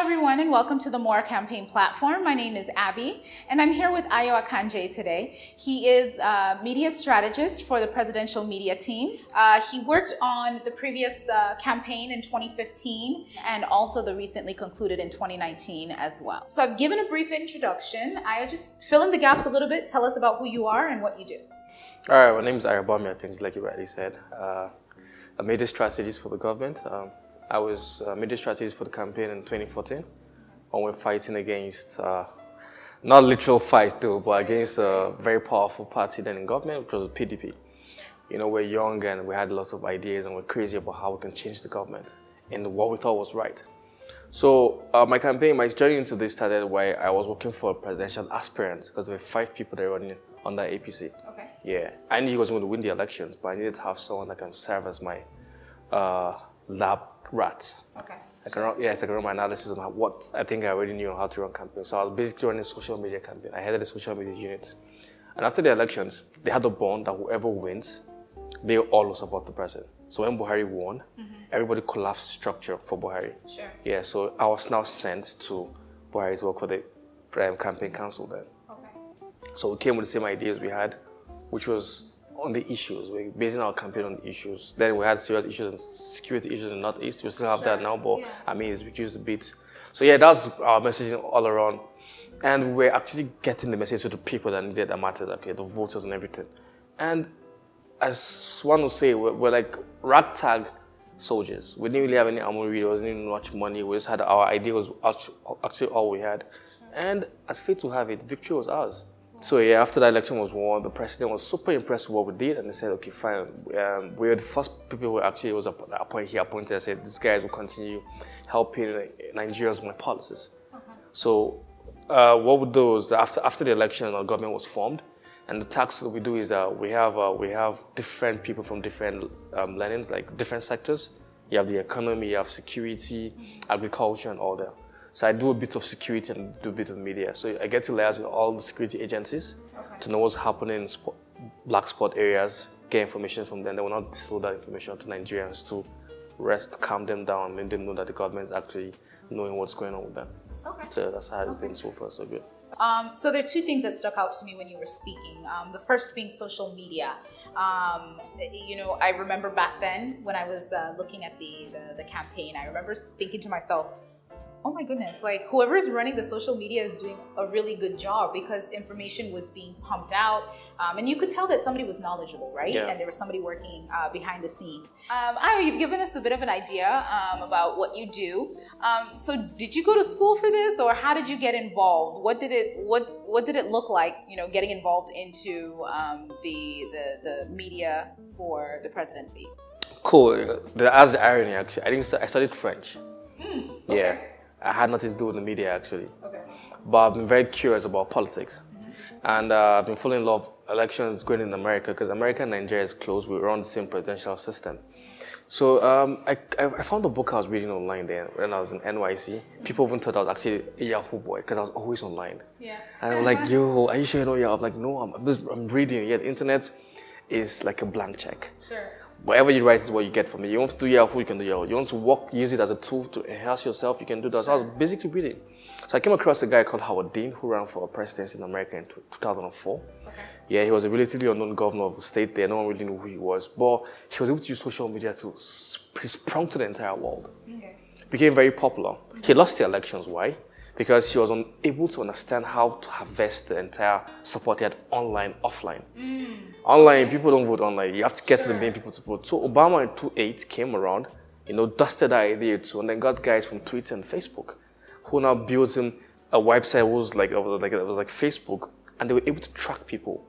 everyone, and welcome to the More Campaign platform. My name is Abby, and I'm here with Ayo Akanji today. He is a media strategist for the presidential media team. He worked on the previous campaign in 2015 and also the recently concluded in 2019 as well. So I've given a brief introduction. Ayo, just fill in the gaps a little bit. Tell us about who you are and what you do. All right, my name is Ayobami Akanji, like you rightly said. A media strategist for the government. I was a media strategist for the campaign in 2014 when we were fighting against, not literal fight though, but against a very powerful party then in government, which was the PDP. You know, we're young and we had lots of ideas and we're crazy about how we can change the government and what we thought was right. So my journey into this started where I was working for a presidential aspirant because there were 5 people that were running under APC. Okay. Yeah, I knew he was going to win the elections, but I needed to have someone that can serve as my lab rats. Okay. I can run my analysis on what I think I already knew on how to run campaigns. So I was basically running a social media campaign. I headed the social media unit. And after the elections, they had a bond that whoever wins, they all will support the president. So when Buhari won, everybody collapsed structure for Buhari. Sure. Yeah, so I was now sent to Buhari's work for the campaign council then. Okay. So we came with the same ideas we had, which was on the issues. We're basing our campaign on the issues. Then we had serious issues and security issues in the Northeast. We still have that now, but I mean, it's reduced a bit. So yeah, that's our messaging all around. And we're actually getting the message to the people that needed, that mattered, okay, the voters and everything. And as one would say, we're like ragtag soldiers. We didn't really have any armory, there wasn't even much money. We just had our idea was actually all we had. And as fate to have it, victory was ours. So yeah, after the election was won, the president was super impressed with what we did, and they said, okay, fine. We were the first people who actually appointed. I said, these guys will continue helping Nigerians with my policies. Okay. So what we do is after the election, our government was formed, and the task that we do is that we have different people from different learnings, like different sectors. You have the economy, you have security, agriculture, and all that. So I do a bit of security and do a bit of media. So I get to liaise with all the security agencies to know what's happening in black spot areas, get information from them. They will not distill that information to Nigerians to calm them down, and make them know that the government is actually knowing what's going on with them. Okay. So that's how it's been so far, so good. So there are 2 things that stuck out to me when you were speaking. The first being social media. You know, I remember back then when I was looking at the campaign, I remember thinking to myself, oh my goodness, like whoever is running the social media is doing a really good job because information was being pumped out. And you could tell that somebody was knowledgeable, right? Yeah. And there was somebody working behind the scenes. Ayo, you've given us a bit of an idea about what you do. So did you go to school for this, or how did you get involved? What did it look like, you know, getting involved into the media for the presidency? Cool. That's the irony, actually. I studied French. Okay. Yeah. I had nothing to do with the media, actually. Okay. But I've been very curious about politics. And I've been following a lot of elections going in America, because America and Nigeria is close. We run the same presidential system. So I found a book I was reading online then when I was in NYC. People even thought I was actually a Yahoo boy, because I was always online. Yeah. And I was like, yo, are you sure you know Yahoo? I'm like, no, I'm reading. Yeah, the internet is like a blank check. Sure. Whatever you write is what you get from it. You want to do Yahoo, you can do Yahoo. You want to use it as a tool to enhance yourself, you can do that. Sure. So I was basically reading. So I came across a guy called Howard Dean who ran for presidency in America in 2004. Okay. Yeah, he was a relatively unknown governor of the state there. No one really knew who he was. But he was able to use social media to sprung to the entire world. Okay. Became very popular. He lost the elections. Why? Because he was unable to understand how to harvest the entire support he had online, offline. Online, people don't vote online. You have to get to the main people to vote. So Obama in 2008 came around, you know, dusted that idea too, and then got guys from Twitter and Facebook who now built him a website that was like Facebook, and they were able to track people.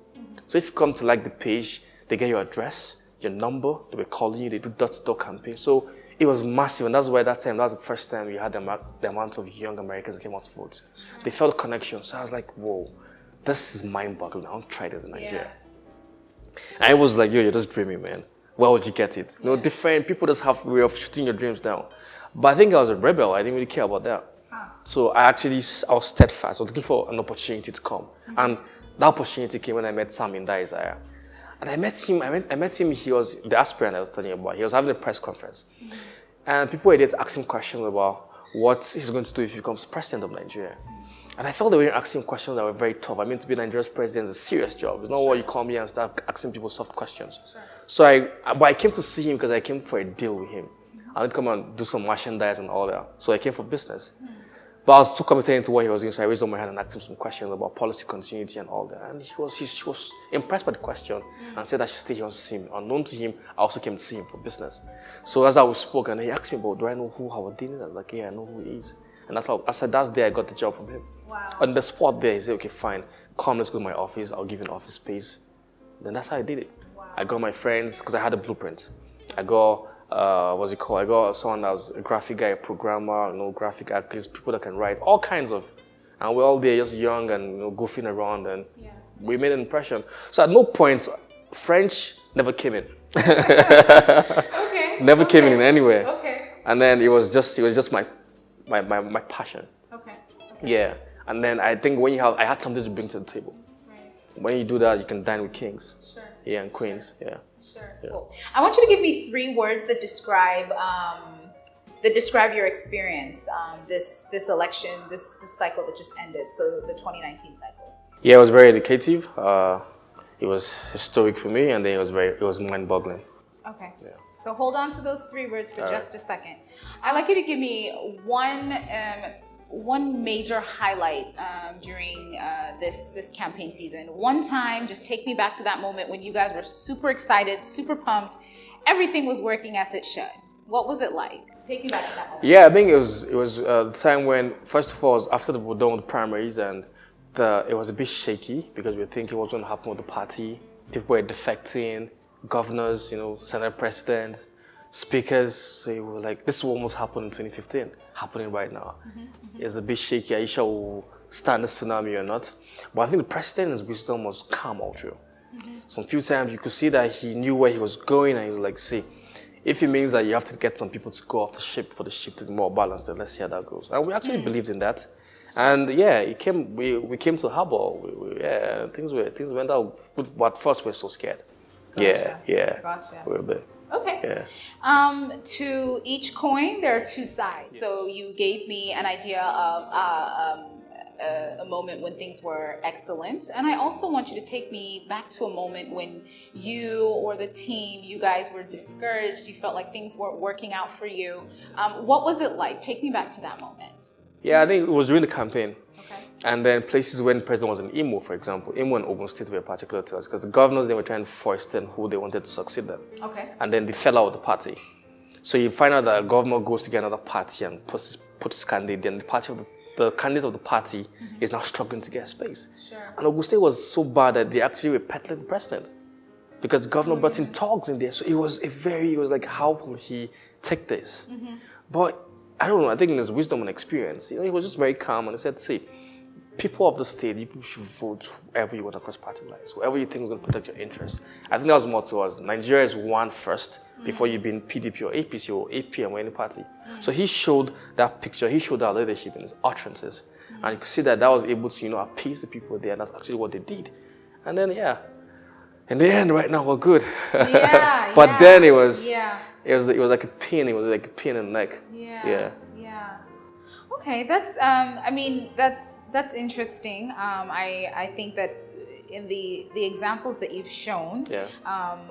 So if you come to like the page, they get your address, your number, they were calling you, they do door-to-door campaign. So it was massive, and that's why that was the first time we had the amount of young Americans that came out to vote. They felt a connection, so I was like, whoa, this is mind-boggling. I want to try this in Nigeria. Yeah. And I was like, yo, you're just dreaming, man. Where would you get it? You know, different people just have a way of shooting your dreams down. But I think I was a rebel. I didn't really care about that. So I was steadfast. I was looking for an opportunity to come. And that opportunity came when I met Sam in Isaiah. And I met him, he was the aspirant I was telling you about. He was having a press conference. And people were there to ask him questions about what he's going to do if he becomes president of Nigeria. And I felt they were asking questions that were very tough. I mean, to be Nigeria's president is a serious job. It's not what you call me and start asking people soft questions. Sure. So I came to see him because I came for a deal with him. I didn't come and do some merchandise and all that. So I came for business. But I was so committed into what he was doing, so I raised up my hand and asked him some questions about policy continuity and all that. And he was impressed by the question and said I should stay here to see him. Unknown to him, I also came to see him for business. So as I spoke, and he asked me about, do I know who Howard Dean is? I was like, yeah, I know who he is. And that's how, I said, that's there I got the job from him. Wow. On the spot there, he said, okay, fine, come, let's go to my office, I'll give you an office space. Then that's how I did it. Wow. I got my friends, because I had a blueprint. I got, I got someone that was a graphic guy, a programmer, graphic artists, people that can write, all kinds of. And we're all there just young and goofing around, and we made an impression. So at no point, French never came in. Okay. Never came in anywhere. Okay. And then it was just my passion. Okay. Yeah. And then I think I had something to bring to the table. Right. When you do that, you can dine with kings. Sure. Yeah, and queens. Sure. Yeah. Sure. Yeah. Cool. I want you to give me 3 words that describe your experience, this election, this cycle that just ended. So the 2019 cycle. Yeah, it was very educative. It was historic for me, and then it was mind-boggling. Okay. Yeah. So hold on to those 3 words for just a second. I'd like you to give me one major highlight during this campaign season. One time, just take me back to that moment when you guys were super excited, super pumped. Everything was working as it should. What was it like? Take me back to that moment. Yeah, I think it was the time when, first of all, after we were done with the primaries, and it was a bit shaky because we were thinking what's going to happen with the party. People were defecting, governors, Senate presidents, speakers. So we were like, this will almost happen in 2015, happening right now. It's a bit shaky. Aisha will stand the tsunami or not. But I think the president's wisdom was calm all through. Some few times you could see that he knew where he was going, and he was like, see, if it means that you have to get some people to go off the ship for the ship to be more balanced, then let's see how that goes. And we actually believed in that. And yeah, we came to harbor. Things went out. But first we were so scared. Gotcha. Yeah. Gotcha. We were a bit. Okay. Yeah. To each coin, there are 2 sides. Yeah. So you gave me an idea of a moment when things were excellent. And I also want you to take me back to a moment when you or the team, you guys were discouraged, you felt like things weren't working out for you. What was it like? Take me back to that moment. Yeah, I think it was during the campaign. Okay. And then places when the president was in Imo, for example. Imo and Ogun State were particular to us because the governors, they were trying to foist in who they wanted to succeed them. Okay. And then they fell out with the party. So you find out that a governor goes to get another party and puts his candidate, and the candidate of the party is now struggling to get space. Sure. And Ogun State was so bad that they actually were peddling the president because the governor brought in thugs in there. So it was like, how will he take this? But I don't know, I think in his wisdom and experience, he was just very calm, and he said, see, people of the state, you should vote whoever you want across party lines, whoever you think is going to protect your interests. I think that was more towards Nigeria is one first before you be in PDP or APC or APM or any party. So he showed that picture, he showed that leadership in his utterances. And you could see that was able to, appease the people there, and that's actually what they did. And then, in the end, right now, we're good. But then it was like a pin, it was like a pin in the neck. Yeah. Okay, that's interesting. I think that in the examples that you've shown,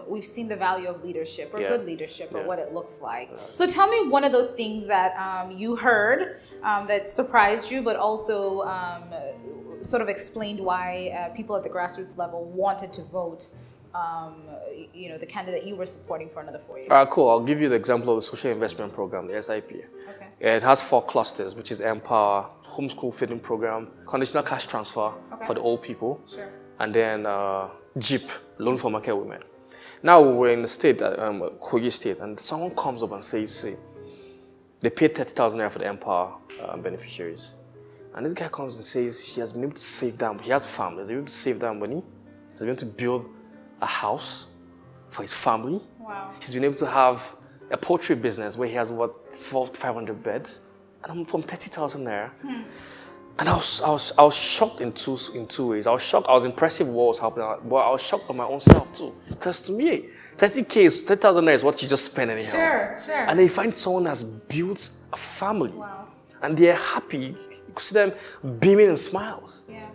we've seen the value of leadership or good leadership or what it looks like. So tell me one of those things that you heard that surprised you, but also sort of explained why people at the grassroots level wanted to vote the candidate you were supporting for another 4 years. Cool. I'll give you the example of the social investment program, the SIP. Okay. It has 4 clusters, which is Empower, homeschool feeding program, conditional cash transfer for the old people, and then JIP, loan for market women. Now we're in the state, Kogi State, and someone comes up and says, see, they paid 30,000 naira for the Empower beneficiaries. And this guy comes and says he has been able to save that, he has a farm, he's been able to save that money, he's been able to build a house for his family. Wow. He's been able to have a poultry business where he has 500 beds, and I'm from 30,000 naira. And I was shocked in two ways. I was shocked. I was impressed with what was happening, but I was shocked on my own self too. Because to me, 30,000 naira is what you just spend anyhow. Sure. And then you find someone has built a family. Wow. and they're happy. You could see them beaming and smiles. Yeah.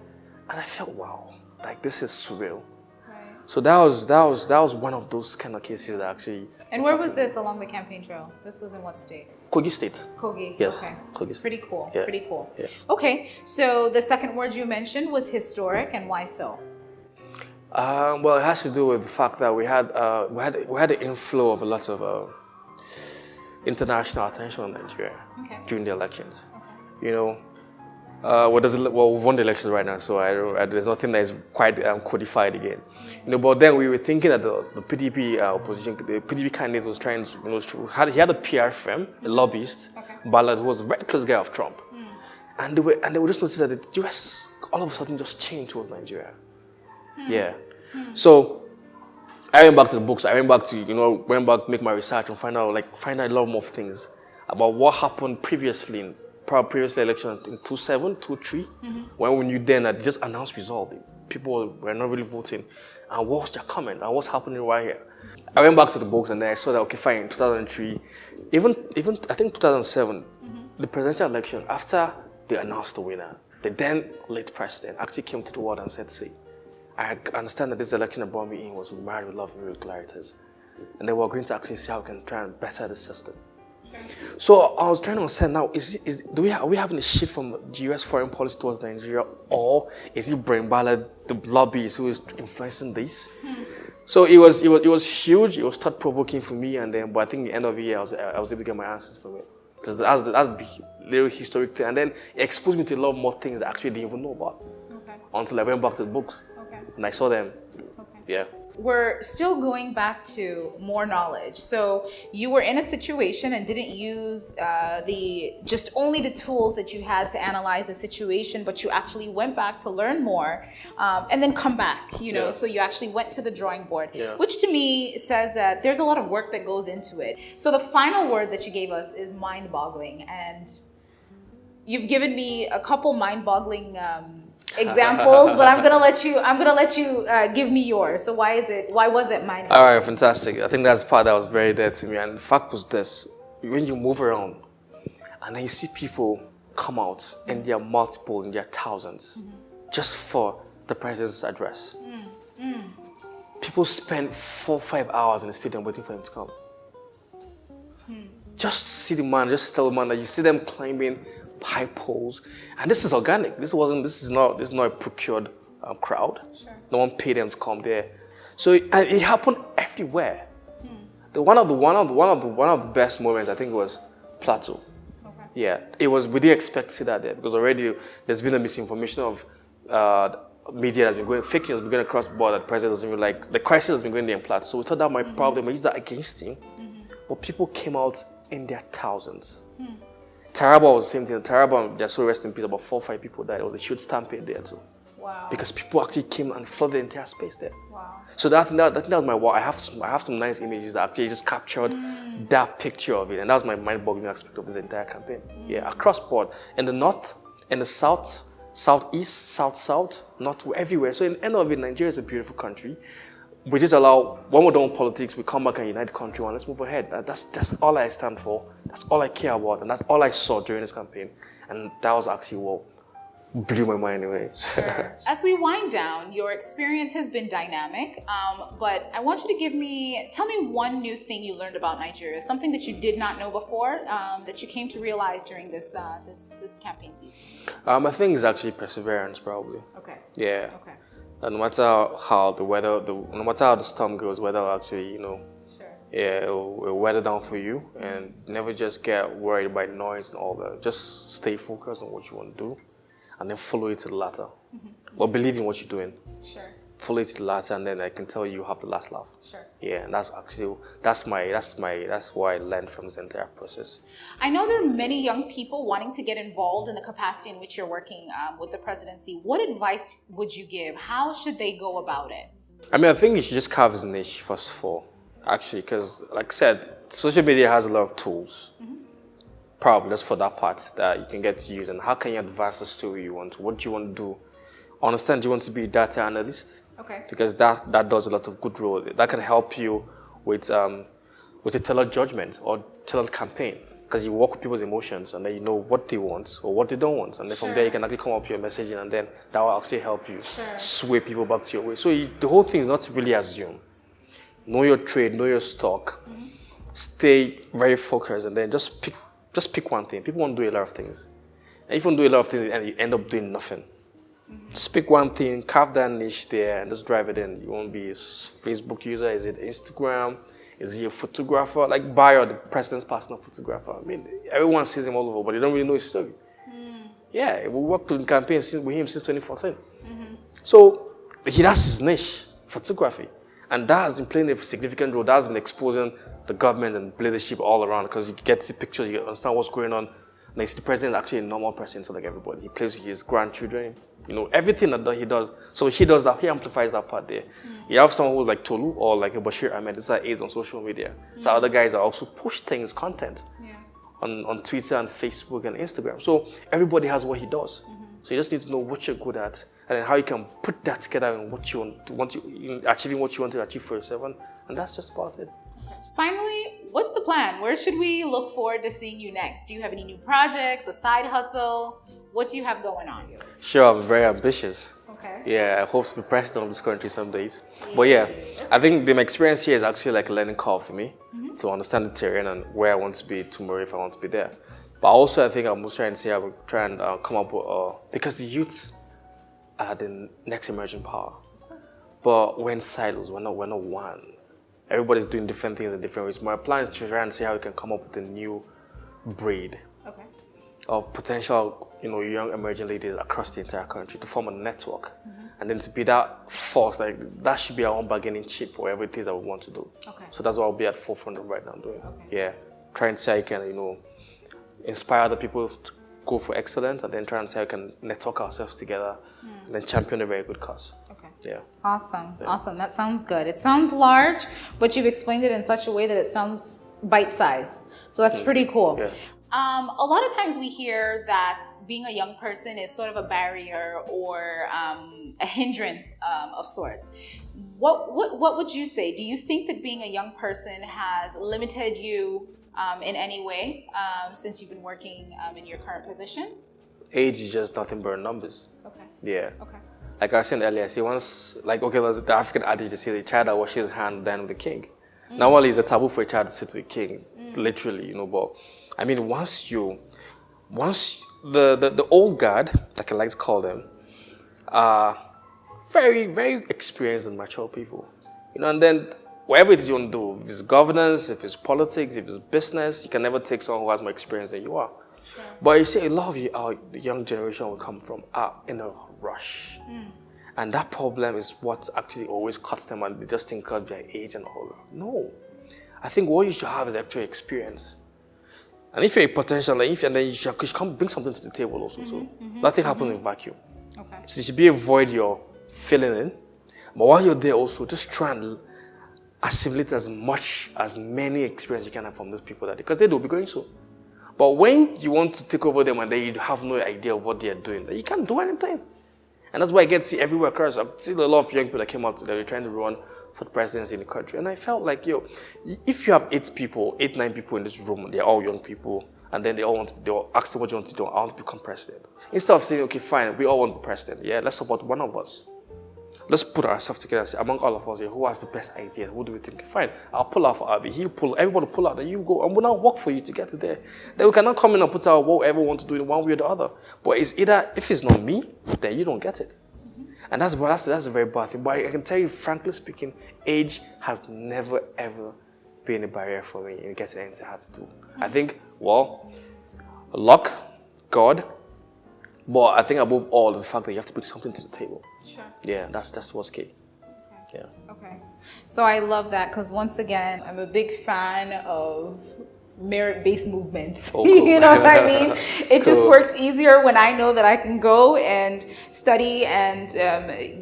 And I felt, wow, like this is surreal. Right. So that was one of those kind of cases that actually. And where was this along the campaign trail? This was in what state? Kogi State. Kogi. Yes. Okay. Kogi State. Pretty cool. Yeah. Pretty cool. Yeah. Okay. So the second word you mentioned was historic, and why so? Well, it has to do with the fact that we had the inflow of a lot of international attention on Nigeria during the elections. Okay. You know, we've won the elections right now, so there's nothing that is quite codified again. You know, but then we were thinking that the PDP opposition, the PDP candidate was trying to, you know, he had a PR firm, a lobbyist, Ballard, who was a very close guy of Trump, and they were just noticing that the US all of a sudden just changed towards Nigeria. Yeah. So I went back to the books. I went back to, make my research and find out a lot more things about what happened previously in previous election in 2007, 2003, when we knew then that they just announced result. People were not really voting. And what was their comment? And what's happening right here? I went back to the books and then I saw that, okay, fine, in 2003, even I think 2007, the presidential election, after they announced the winner, the then late president actually came to the world and said, see, I understand that this election that brought me in was marred with a lot of irregularities. And they were going to actually see how we can try and better the system. So I was trying to understand now, are we having a shift from the US foreign policy towards Nigeria, or is it Brian Ballard, the lobbyist, who is influencing this? So it was huge. It was thought-provoking for me, but I think at the end of the year, I was able to get my answers from it. That's the little historic thing, and then it exposed me to a lot more things that I actually didn't even know about. Until I went back to the books. And I saw them. Yeah. We're still going back to more knowledge. So you were in a situation and didn't use only the tools that you had to analyze the situation, but you actually went back to learn more, and then come back, you know, so you actually went to the drawing board, which to me says that there's a lot of work that goes into it. So the final word that you gave us is mind-boggling, and you've given me a couple mind-boggling examples, but I'm gonna let you give me yours. So why was it mine? All right, fantastic. I think that's the part that was very dear to me. And the fact was this: when you move around, and then you see people come out, and there are multiples, and there are thousands, just for the president's address. People spend 4 or 5 hours in the stadium waiting for him to come. Just see the man. Just tell the man that you see them climbing high poles, and this is organic. This is not a procured crowd. No one paid them to come there. So it happened everywhere. One of the best moments I think was Plateau. Yeah, it was. We didn't expect to see that there because already there's been a misinformation of media that's been going, fake news has been going across the board that the president doesn't even like. The crisis has been going there in Plateau. So we thought that might probably use that against him, but people came out in their thousands. Taraba was the same thing. Taraba, they're so rest in peace, about 4 or 5 people died. There was a huge stampede there too. Wow. Because people actually came and flooded the entire space there. Wow. So that was my work. I have some nice images that actually just captured that picture of it. And that was my mind-boggling aspect of this entire campaign. Yeah, across board. In the north, in the south, southeast, south, north, everywhere. So in the end of it, Nigeria is a beautiful country. We just allow, when we're done with politics, we come back and unite the country and let's move ahead. That's all I stand for. That's all I care about. And that's all I saw during this campaign. And that was actually what blew my mind away. Sure. As we wind down, your experience has been dynamic, but I want you to tell me one new thing you learned about Nigeria, something that you did not know before, that you came to realize during this campaign season. I think it's actually perseverance, probably. Okay. Yeah. Okay. And no matter how no matter how the storm goes, weather will actually, it'll weather down for you, and never just get worried by noise and all that. Just stay focused on what you want to do, and then follow it to the latter. Or believe in what you're doing. Sure. Follow it to the latter, and then I can tell you have the last laugh. Sure. Yeah, and that's what I learned from this entire process. I know there are many young people wanting to get involved in the capacity in which you're working with the presidency. What advice would you give? How should they go about it? I mean, I think you should just carve his niche first of all, actually, because like I said, social media has a lot of tools. Probably just for that part that you can get to use, and how can you advance the story you want? What do you want to do? Understand, do you want to be a data analyst? Okay. Because that does a lot of good role. That can help you with a tailored judgment or tailored campaign. because you work with people's emotions, and then you know what they want or what they don't want, and then from there you can actually come up with your messaging, and then that will actually help you sway people back to your way. So the whole thing is not to really assume. Know your trade, know your stock, stay very focused, and then just pick one thing. People won't do a lot of things. And if you don't do a lot of things and you end up doing nothing, just pick one thing, carve that niche there, and just drive it in. You won't be a Facebook user. Is it Instagram? Is he a photographer? Like Bayo, the president's personal photographer. I mean, everyone sees him all over, but they don't really know his story. Yeah, we worked in campaigns with him since 2014. So he has his niche, photography. And that has been playing a significant role. That has been exposing the government and leadership all around, because you get the pictures, you understand what's going on. And the president is actually a normal person, so like everybody. He plays with his grandchildren, you know, everything that he does. So he does that, he amplifies that part there. You have someone who's like Tolu or like a Bashir Ahmed, it's aids on social media. So other guys are also push things, content on Twitter and Facebook and Instagram. So everybody has what he does. So you just need to know what you're good at, and then how you can put that together in what you want to achieving what you want to achieve for yourself, and that's just about it. Finally, what's the plan? Where should we look forward to seeing you next? Do you have any new projects, a side hustle? What do you have going on? Sure, I'm very ambitious. Okay. Yeah, I hope to be president of this country some days. But yeah, I think my experience here is actually like a learning curve for me to understand the terrain and where I want to be tomorrow if I want to be there. But also, I think I'm most trying to say I will try and come up with because the youths are the next emerging power. Of course. But we're in silos. We're not one. Everybody's doing different things in different ways. My plan is to try and see how we can come up with a new breed of potential, young emerging leaders across the entire country to form a network, and then to be that force. Like that should be our own bargaining chip for everything that we want to do. Okay. So that's what I'll be at forefront of right now doing. Okay. Yeah, trying to see how I can, inspire other people to go for excellence, and then try and see how we can network ourselves together, and then champion a very good cause. Okay. Yeah. Awesome. Yeah. Awesome. That sounds good. It sounds large, but you've explained it in such a way that it sounds bite-sized. So that's pretty cool. Yeah. A lot of times we hear that being a young person is sort of a barrier or a hindrance of sorts. What would you say? Do you think that being a young person has limited you in any way since you've been working in your current position? Age is just nothing but numbers. Okay. Yeah. Okay. Like I said earlier, there's the African adage that says the child that washes his hand then with the king. Now, only it's a taboo for a child to sit with a king, literally, but I mean, once the old guard, like I like to call them, are very, very experienced and mature people, and then whatever it is you want to do, if it's governance, if it's politics, if it's business, you can never take someone who has more experience than you are. Sure. But you see, a lot of the young generation will come from in a rush. And that problem is what actually always cuts them, and they just think of their age and all that. No. I think what you should have is actual experience. And if you're a potential, then you should come bring something to the table also. So nothing happens in vacuum. Okay. So there should be a void you're filling in. But while you're there also, just try and assimilate as many experience you can have from those people because they will be going so. But when you want to take over them and then you have no idea of what they are doing, then you can't do anything. And that's why I get to see everywhere across. I've seen a lot of young people that came out that were trying to run for the presidency in the country. And I felt like, if you have 9 people in this room, they're all young people, and then they all ask them what you want to do. I want to become president. Instead of saying, okay, fine, we all want to be president. Yeah, let's support one of us. Let's put ourselves together and say, among all of us here, who has the best idea? Who do we think? Fine, I'll pull out for Abi. Everybody pull out, then you go, and we'll now work for you to get to there. Then we cannot come in and put out whatever we want to do in one way or the other. But it's either, if it's not me, then you don't get it. And that's a very bad thing. But I can tell you, frankly speaking, age has never, ever been a barrier for me in getting anything I had to do. I think, luck, God, but I think above all is the fact that you have to bring something to the table. Sure. Yeah, that's what's key. Okay. Yeah. Okay. So I love that because once again, I'm a big fan of merit-based movements. Oh, cool. You know what I mean? It just works easier when I know that I can go and study and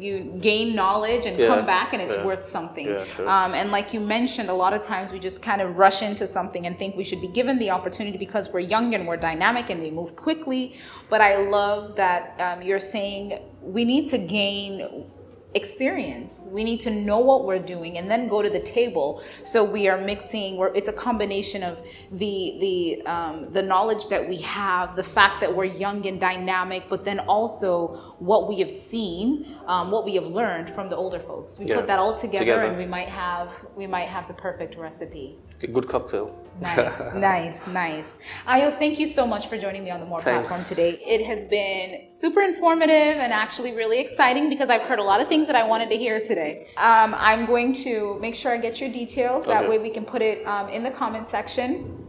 you gain knowledge and come back and it's worth something. Yeah, true. And like you mentioned, a lot of times we just kind of rush into something and think we should be given the opportunity because we're young and we're dynamic and we move quickly. But I love that you're saying we need to gain experience. We need to know what we're doing and then go to the table. So we are mixing. It's a combination of the knowledge that we have, the fact that we're young and dynamic, but then also what we have seen, what we have learned from the older folks. We put that all together, and we might have the perfect recipe. A good cocktail. Nice. Ayo, thank you so much for joining me on the More platform today. It has been super informative and actually really exciting because I've heard a lot of things that I wanted to hear today. I'm going to make sure I get your details. That way we can put it in the comment section.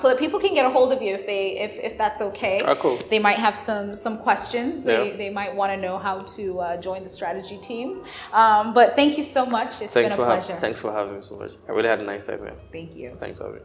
So that people can get a hold of you if that's okay. Cool. They might have some questions. They might want to know how to join the strategy team. But thank you so much. It's been a pleasure. Thanks for having me so much. I really had a nice time here. Thank you. Thanks, Avi.